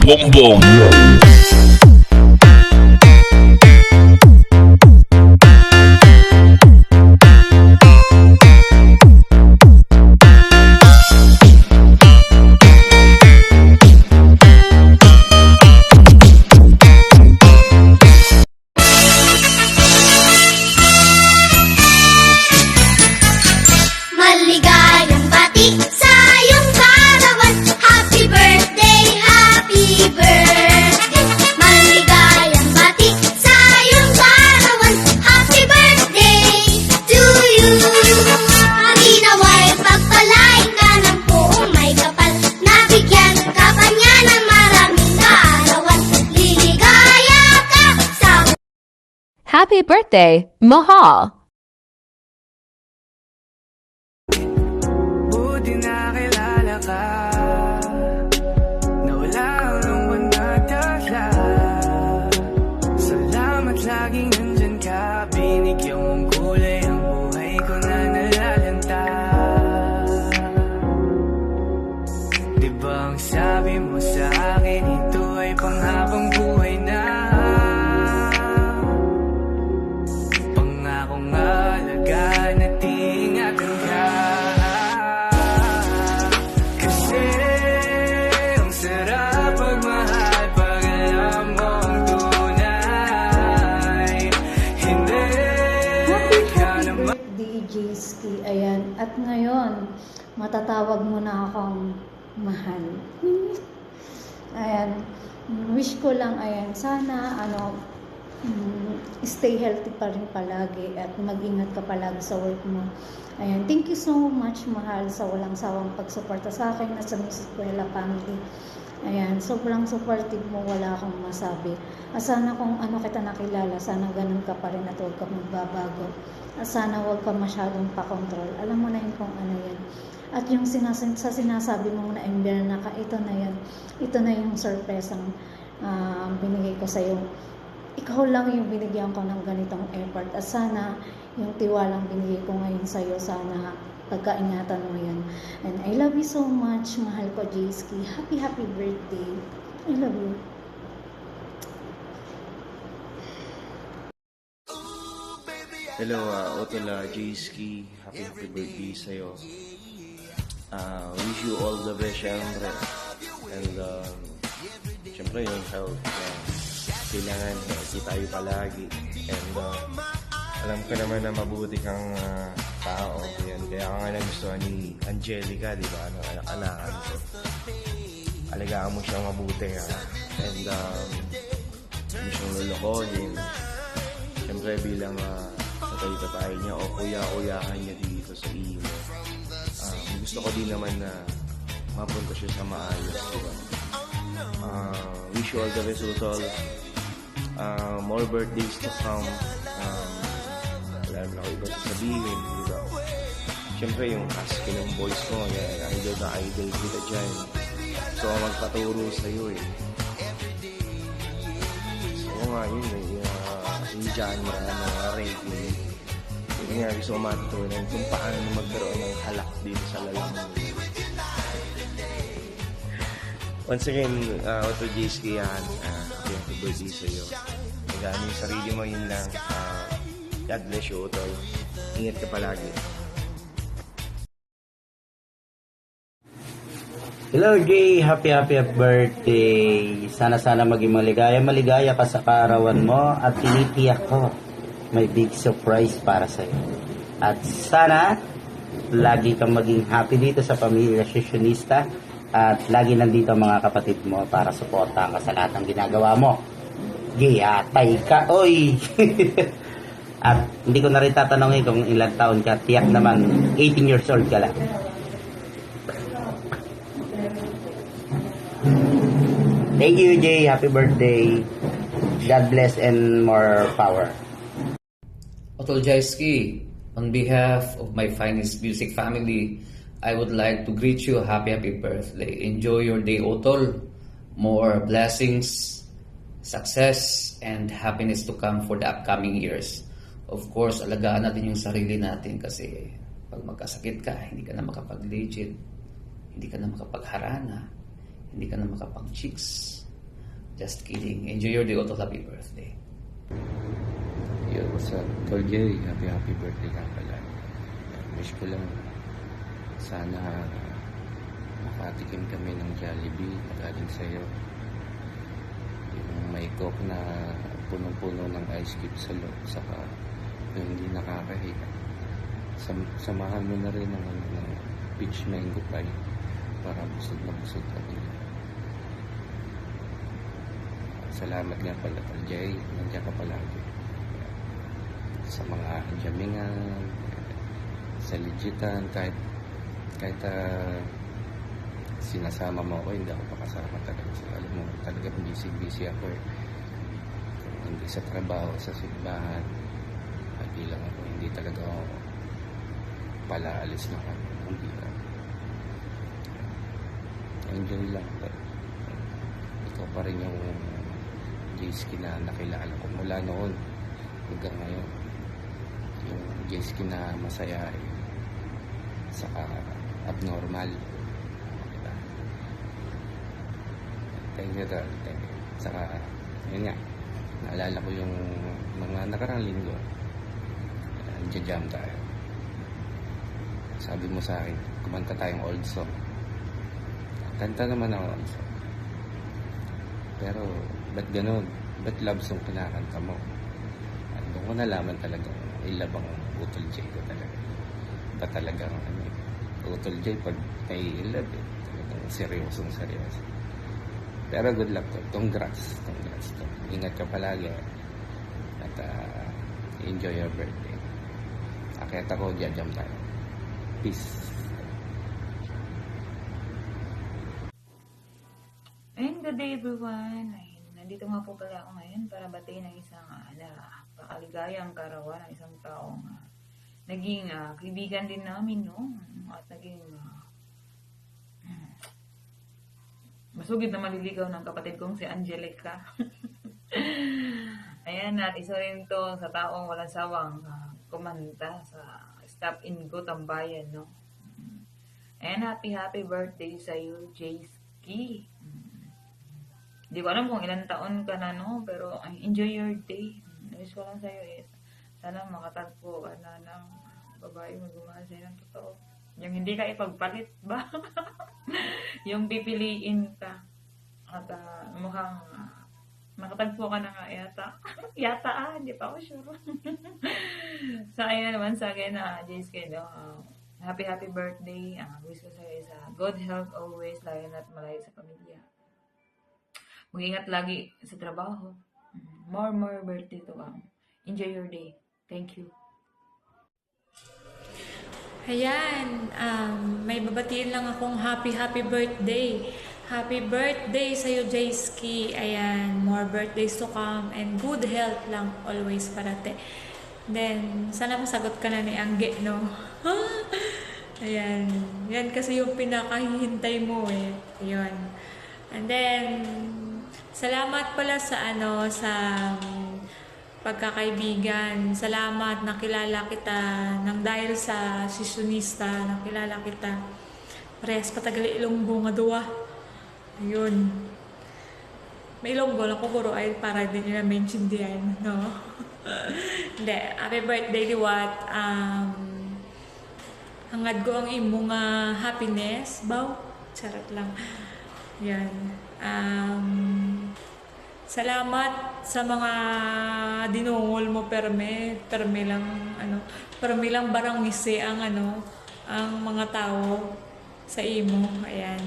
boom boom. Maligayang bati sa iyong karawan. Happy birthday, happy birthday. Maligayang bati sa iyong karawan. Happy birthday to you. Ang inaway pagpalain ka ng buong may kapal. Nabigyan ka pa niya ng maraming kaarawan. Liligaya ka sa Happy birthday, Mahal! Buti nakilala ka na wala ang lungkot nagdala. Salamat laging nandyan ka. Binigyan mong kulay ang buhay ko na nalalanta. Diba ang sabi mo sa akin, ito ay panghabang buhay na. Pangakong alagaan at ingatan ka. Kasi ang sarap pagmahal pag alam mo ang tunay. Hindi ka naman. DJ Ski, ayan. At ngayon, matatawag mo na akong mahal. Ayan. Wish ko lang, ayan, sana, stay healthy pa rin palagi at mag-ingat ka palagi sa work mo. Ayan. Thank you so much, mahal, sa walang sawang pagsuporta sa akin at sa Miss Escuela family. Ayan, sobrang supportive mo, wala akong masabi. At sana kung ano kita nakilala, sana ganun ka pa rin at huwag ka magbabago. At sana huwag ka masyadong pakontrol. Alam mo na yun kung ano yan. At yung sa sinasabi mo na ember na ka, ito na yan. Ito na yung sorpresang binigay ko sa'yo. Ikaw lang yung binigyan ko ng ganitong effort. At sana yung tiwalang binigay ko ngayon sa'yo, sana pagkaingatan mo yan. And I love you so much, mahal ko, Jayski. Happy birthday. I love you. Hello, Otola, Jayski. Happy birthday sa'yo. Wish you all the best, syempre. And, syempre, yung health. Kailangan healthy tayo palagi. And, alam ko naman na mabuti kang tao. Yan. Kaya ka nga nagustuhan ni Angelica, di ba? Anak-anakan ko. Alagaan mo siyang mabuti, ha? And, hindi siyang lulukohin. Siyempre, bilang tatay niya o kuya-kuyahan niya dito sa iyo. Gusto ko din naman na mapunta siya sa maayos, diba? Wish you all the best, Utol. More birthdays to come. Wala naman ako iba sasabihin, diba? Siyempre, yung husky ng boys ko, idol na idol kita dyan. So, magpaturo sa'yo eh. So, nga yun eh. Yung genre ng reggae. Yun nga, gusto ko matutunan kung paano magkaroon ng halak dito sa lalaman. Once again, Otto Jayski yan. Happy birthday sa'yo. Magaan yung sarili mo, yun lang. God bless you, Otto. Ingat ka palagi. Hello Jay, happy birthday. Sana maging maligaya ka sa kaarawan mo at tinitiyak ko may big surprise para sa iyo. At sana lagi kang maging happy dito sa pamilya Sesionista at lagi nandito ang mga kapatid mo para suportahan ka sa lahat ng ginagawa mo. Jay, atay ka, oy. At hindi ko na rin tatanungin kung ilang taon ka, tiyak naman 18 years old ka lang. Thank you, Jay. Happy birthday. God bless and more power. Otol Jayski, on behalf of my finest music family, I would like to greet you a happy birthday. Enjoy your day, Otol. More blessings, success, and happiness to come for the upcoming years. Of course, alagaan natin yung sarili natin kasi pag magkasakit ka, hindi ka na makapag-legit, hindi ka na makapagharana, hindi ka na makapag-chicks. Just kidding. Enjoy your day, Otol. Happy birthday. Yo, what's up? Tol Jay, happy birthday ka pala. Wish ko lang sana makatikim kami ng Jollibee na galing sa'yo. Yung may coke na punong-puno ng ice cube sa loob, saka yung hindi nakakahiya. Samahan mo na rin ng peach mango pie para busog na busog kami. Salamat nga pala, Tol Jay. Nandiyan ka palagi. Sa mga jamingan, sa legitan, kahit sinasama mo ako, hindi ako pakasama talaga. So, alam mo, talagang busy ako eh. Hindi sa trabaho, sa simbahan, at bilang ako, hindi talaga ako palaalis na kami. Hindi ka. Enjoy lang. Ikaw pa rin yung J-Ski na nakilala ko mula noon hanggang ngayon. Yung J-Ski na masaya eh, saka abnormal. Diba? Thank you, Dad. Thank you. Saka, yun nga, naalala ko yung mga nakarang linggo. Jam tayo. Sabi mo sa akin, kumanta tayong old song. Kanta naman ang old song. Pero, ba't ganun? Ba't love song kinakanta mo? Doon ko nalaman talagang ilabang Utol J ko talaga. Ba talagang Utol J pag may love eh. Talagang seryosong. Pero good luck to. Congrats to. Ingat ka palagi. At enjoy your birthday. Akit ako, jam tayo. Peace. And good day everyone. Ayun, nandito nga po pala ako ngayon para batiin ng isang napakaligayang karawan ng isang taong naging kaibigan din namin, no? At naging masugid na maliligaw ng kapatid kong si Angelica. Ayan, at isa rin to sa taong walang sawang kumanta sa Stop in Go Tambayan, no? And happy birthday sa iyo, J-Ski. Hindi ko alam kung ilang taon ka na, no? Pero enjoy your day. Wish ko lang sa'yo is, sana makatagpo ka na ng babae magmamahal sa'yo ng totoo. Yung hindi ka ipagpalit ba? Yung pipiliin ka. At mukhang makatagpo ka na nga yata. Hindi pa ako sure. So, ayan naman sa akin, J-Ski, no? Happy birthday. Wish ko sa'yo is good health always, lalo na't malayo sa pamilya. Mag-ingat lagi sa trabaho. More birthday to come. Enjoy your day. Thank you. Ayan, may babatiin lang akong happy birthday. Happy birthday sa'yo, J-Ski. Ayan, more birthdays to come and good health lang always parate. Then, sana masagot ka na ni Angge, no? Ayan, yan kasi yung pinakahihintay mo eh. Ayun. And then, salamat pala sa sa pagkakaibigan. Salamat, nakilala kita nang dahil sa seasonista, nakilala kita. Parehas patagali Ilonggo nga duwa. Ayun. May Ilonggo lang ko guro ay para din nila maintindihan, no? Hindi, happy birthday liwat. Hangad ko ang imo nga happiness. Baw, charot lang. Yan. Salamat sa mga dinungol mo perme lang barang ngisi ang ang mga tao sa imo. Ayan.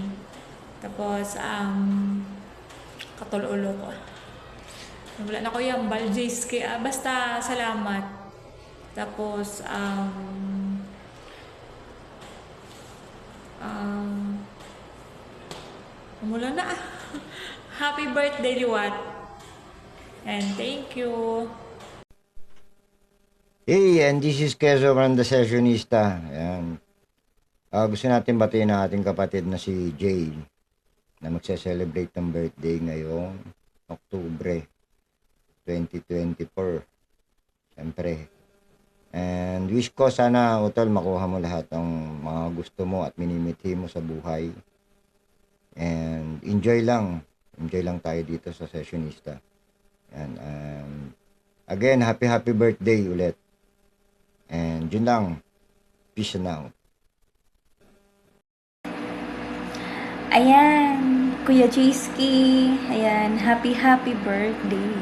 Tapos katululo ko. Wala na ko yung J-Ski. Basta salamat. Tapos mula na. Happy birthday, Liwat. And thank you. Hey, and this is Keso from the Sessionista. Ayan. Gusto natin batiin ang ating kapatid na si Jay na magse-celebrate ng birthday ngayong Oktubre 2024. Siyempre. And wish ko sana, Utol, makuha mo lahat ng mga gusto mo at minimithi mo sa buhay. And enjoy lang Enjoy lang tayo dito sa Sessionista. Yan. Again, happy birthday ulit. And yun lang. Peace now. Ayan, Kuya Jayski. Ayan, happy birthday.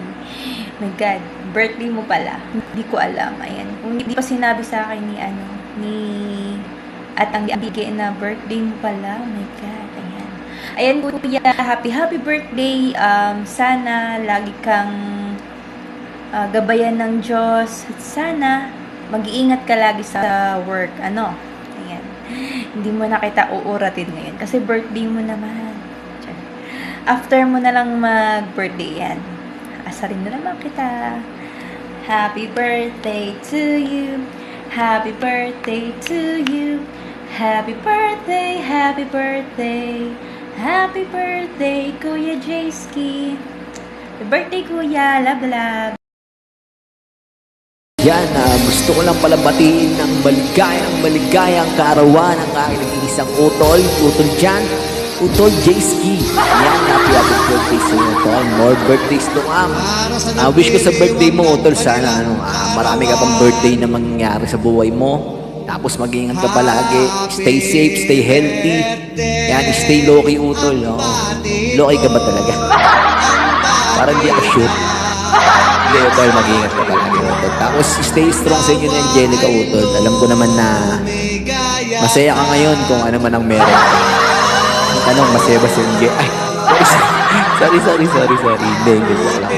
My God, birthday mo pala. Hindi ko alam. Ayan, kung hindi pa sinabi sa akin at ang bigay na birthday mo pala. My God, ayan. Ayan, Kuya, happy birthday. Sana lagi kang gabayan ng Diyos. At sana mag-iingat ka lagi sa work. Ayan. Hindi mo na kita uuratin ngayon kasi birthday mo naman. After mo na lang mag-birthday yan. Asarin na naman kita. Happy birthday to you. Happy birthday to you. Happy birthday, happy birthday. Happy birthday, Kuya Jayski. Happy birthday, Kuya. Love, love. Yan, gusto ko lang pala batiin ng maligayang kaarawan ng aking nag-iisang utol dyan, Utol Jayski. Yan, happy birthday sa iyo, Utol. More birthdays to come. Wish ko sa birthday mo, Utol, sana marami ka pang birthday na mangyayari sa buhay mo. Tapos mag-iingat ka palagi. Stay safe, stay healthy. Yan, stay low-key, Utol. Low-key ka ba talaga? Parang di ako sure. Hindi, Utol, mag-iingat ka palagi, Utol. Tapos, stay strong sa inyo ni Angelica, Utol. Alam ko naman na masaya ka ngayon kung ano man ang meron. Ang tanong, masaya ba si Angelica? Ay, sorry. Hindi, wala ko.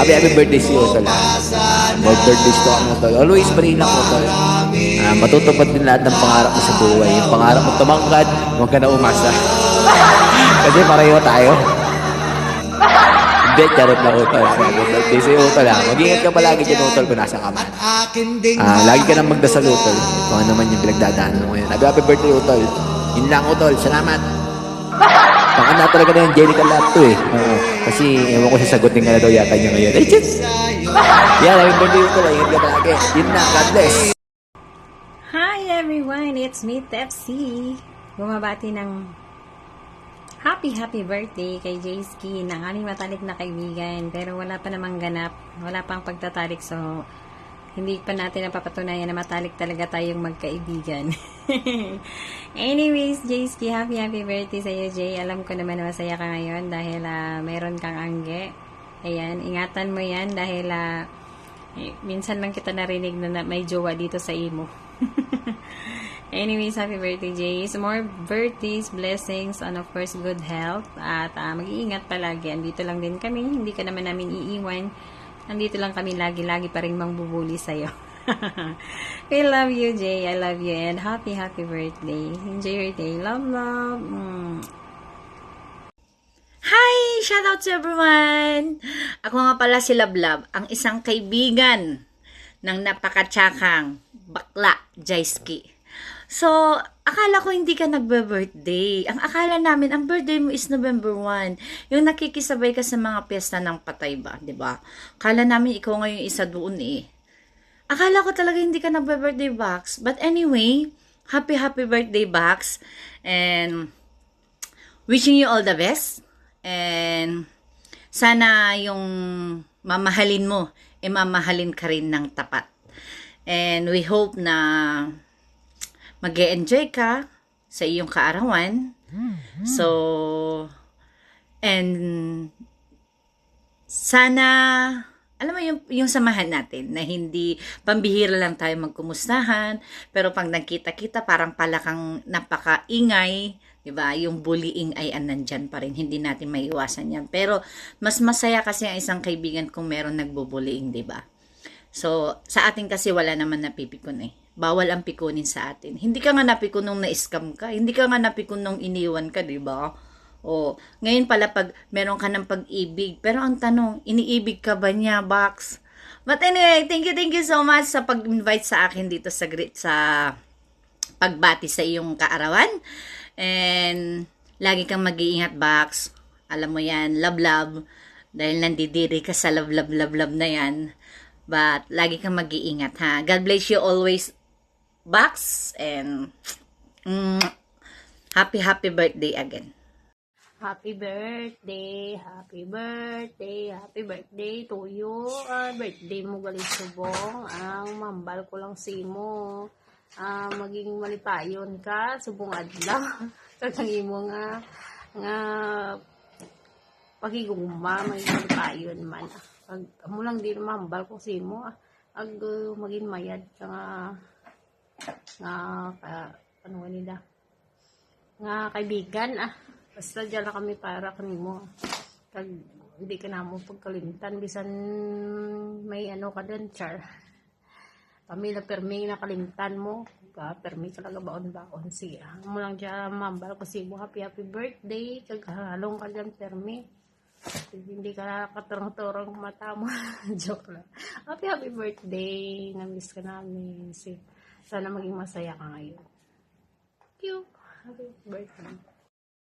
Happy birthday si Utol. More birthdays to ako, Utol. Always pray lang, Utol. Matutupad din lahat ng pangarap mo sa buhay. Yung pangarap mo tumangkad, huwag ka na umasa. Kasi pareho tayo. Hindi, charot lang, Utol. Birthday sa'yo, Utol. Mag-ingat ka palagi dyan, Utol, kung nasa ka man. Lagi ka nang magdasal, Utol. Kung ano man yung pinagdadaanan mo ngayon. Happy birthday, Utol. Yun lang, Utol. Salamat. Baka na talaga na yung Angelica lahat to eh. Kasi ewan ko sasagutin ka na daw yata niya ngayon. Ay, just! Yan, happy birthday, Utol. Ingat ka palagi. Yun na, God bless. Hi everyone, it's me, Tepsi. Bumabati ng happy birthday kay Jayski, ng aming matalik na kaibigan. Pero wala pa namang ganap, wala pang pagtatalik, so hindi pa natin napapatunayan na matalik talaga tayong magkaibigan. Anyways, Jayski, happy birthday sa iyo, Jay. Alam ko naman na masaya ka ngayon dahil meron kang angge. Ayan, ingatan mo yan dahil minsan lang kita narinig na may jowa dito sa imo. Anyways, happy birthday, Jays. More birthdays, blessings, and of course, good health. At mag-iingat palagi. Andito lang din kami. Hindi ka naman namin iiwan. Andito lang kami lagi pa rin mangbubuli sa'yo. I love you, Jay. I love you. And happy birthday. Enjoy your day. Love. Hi! Shout out to everyone! Ako nga pala si Lablab, ang isang kaibigan ng napakatsakang bakla, Jayski. So, akala ko hindi ka nagbe-birthday. Ang akala namin, ang birthday mo is November 1. Yung nakikisabay ka sa mga piyesta ng patay ba, di ba? Akala namin ikaw ngayon isa doon eh. Akala ko talaga hindi ka nagbe-birthday, Bax. But anyway, happy birthday, Bax. And wishing you all the best. And sana yung mamahalin mo, mamahalin ka rin ng tapat. And we hope na mag-e-enjoy ka sa iyong kaarawan. So, and sana, alam mo yung samahan natin na hindi pambihira lang tayo magkumustahan, pero pag nagkita-kita parang pala kang napakaingay, diba? Yung bullying ay nandyan pa rin. Hindi natin maiiwasan yan. Pero mas masaya kasi ang isang kaibigan kung meron nagbubullying, diba? So, sa atin kasi wala naman napipikon eh. Bawal ang pikunin sa atin. Hindi ka nga napikon nung na-scam ka. Hindi ka nga napikon nung iniwan ka, diba? O, ngayon pala pag meron ka ng pag-ibig. Pero ang tanong, iniibig ka ba niya, Box? But anyway, thank you so much sa pag-invite sa akin dito sa pagbati sa iyong kaarawan. And lagi kang mag-iingat, Box. Alam mo yan, love. Dahil nandidiri ka sa love na yan. But lagi kang mag-iingat, ha. God bless you always, Box. And happy birthday again. Happy birthday, happy birthday, happy birthday to you. Birthday mo galing subong. Ang mambal ko lang si mo. Maging malipayon ka, subong adlaw. Kagangi mo nga pagigugma, maging malipayon man. Pag mo lang din mambal ko si mo. Maging mayad ka ano nila. Nga kaibigan basta dyan lang kami para kanimo. Kag hindi ka na mo pagkalimtan bisan may ano ka dun, char. Pamila permi na kalimtan mo. Permi talaga baon-baon siya. Mo lang dyan mambal ko si mo happy birthday. Kag halong ka dyan permi. Hindi ka katurong-turong mata mo. Joke lang. Happy birthday. Na-miss ka namin. Sana maging masaya ka ngayon. Thank you. Happy birthday.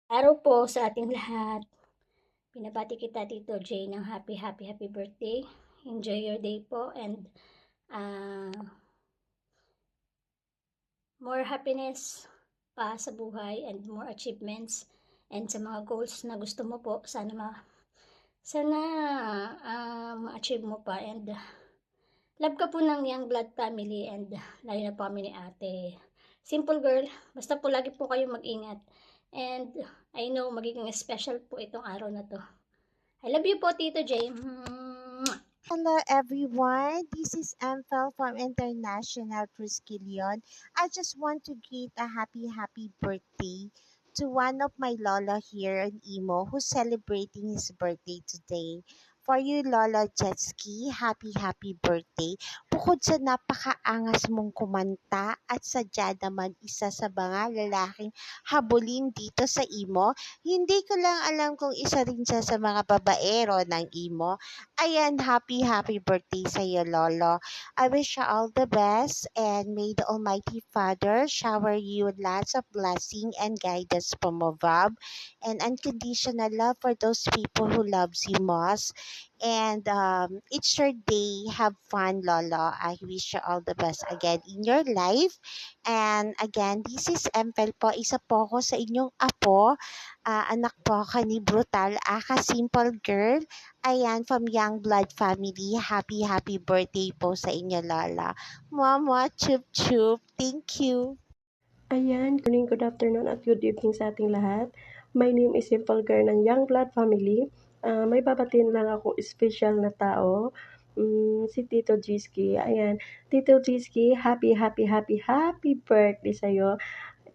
Araw po sa ating lahat. Pinabati kita Tito J ng happy birthday. Enjoy your day po and more happiness pa sa buhay and more achievements and sa mga goals na gusto mo po sana ma-achieve mo pa and love ka po ng Young Blood family and lalo na po kami ni Ate. Simple girl, basta po lagi po kayo mag-ingat. And I know magiging special po itong araw na to. I love you po, Tito J. Hello everyone, this is Amphel from International Triskelion. I just want to greet a happy birthday to one of my Lola here in Imo who's celebrating his birthday today. For you, Lola Jetski, happy birthday. Bukod sa napakaangas mong kumanta at sadya naman isa sa mga lalaking habulin dito sa Imo, hindi ko lang alam kung isa rin siya sa mga babaero ng Imo. Ayan, happy birthday sa iyo, Lolo. I wish you all the best and may the Almighty Father shower you with lots of blessing and guidance from above and unconditional love for those people who loves you most. And it's your day. Have fun, Lolo. I wish you all the best again in your life. And again, this is Empel po. Isa po ako sa inyong apo. Anak po ako ni Brutal. Simple girl. Ayan, from Young Blood family. Happy birthday po sa inyo, Lola. Mama, chup chup. Thank you. Ayan, good afternoon at good evening sa ating lahat. My name is Simple Girl ng Young Blood family. May babatiin lang ako special na tao, si Tito Jiski. Ayan, Tito Jiski, happy birthday sa'yo.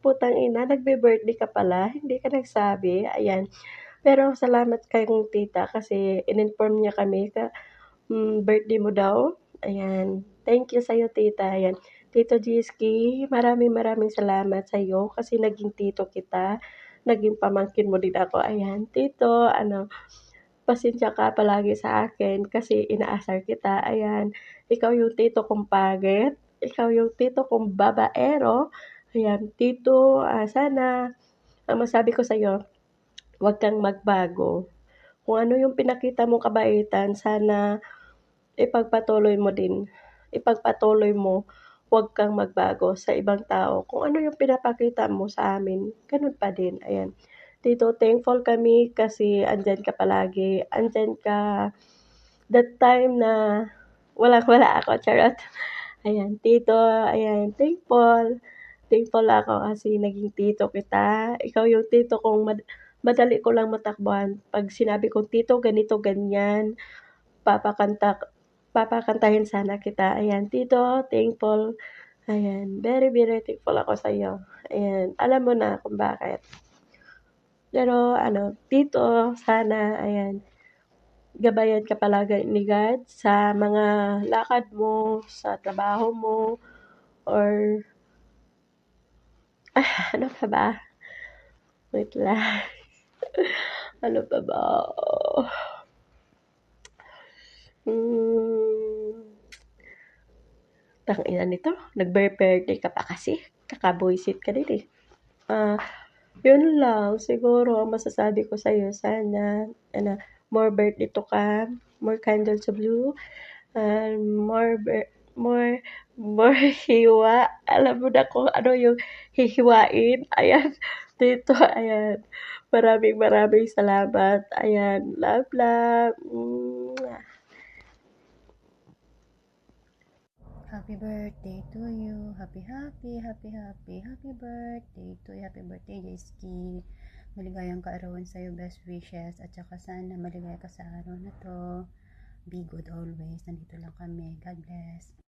Putang ina, nagbe-birthday ka pala, hindi ka nagsabi. Ayan, pero salamat kayong tita kasi in-inform niya kami birthday mo daw. Ayan, thank you sa'yo tita. Ayan, Tito Jiski, maraming salamat sa'yo kasi naging tito kita, naging pamangkin mo din ako. Ayan, tito, pasensya ka palagi sa akin kasi inaasar kita. Ayan, ikaw yung tito kong pagit, ikaw yung tito kong babaero. Ayan, tito, sana, ang masabi ko sa'yo, huwag kang magbago. Kung ano yung pinakita mong kabaitan, sana ipagpatuloy mo, huwag kang magbago sa ibang tao. Kung ano yung pinapakita mo sa amin, ganun pa din. Ayan. Tito, thankful kami kasi andyan ka palagi. Andyan ka that time na wala ako, charot. Ayan, tito, ayan, thankful. Thankful ako kasi naging tito kita. Ikaw yung tito kong madali ko lang matakbuhan. Pag sinabi kong tito, ganito, ganyan, papakantahin sana kita. Ayan, tito, thankful. Ayan, very thankful ako sa iyo. Ayan, alam mo na kung bakit. Pero tito, sana, ayan, gabayan ka palagi ni God sa mga lakad mo, sa trabaho mo, or, ano pa ba? Wait lang. Ano pa ba? Tangina nito, nag-birthday ka pa kasi. Kakabuisit ka din Yun lang, siguro ang masasabi ko sa'yo, sana, more birthday to come, more candles of blue, and more more hiwa. Alam mo na kung ano yung hihiwain. Ayan, dito, ayan. Maraming salamat. Ayan, love. Mwah. Happy birthday to you. Happy birthday to you. Happy birthday, Jaiski. Maligayang kaarawan sa'yo, best wishes. At saka sana maligaya ka sa araw na to. Be good always. Nandito lang kami. God bless.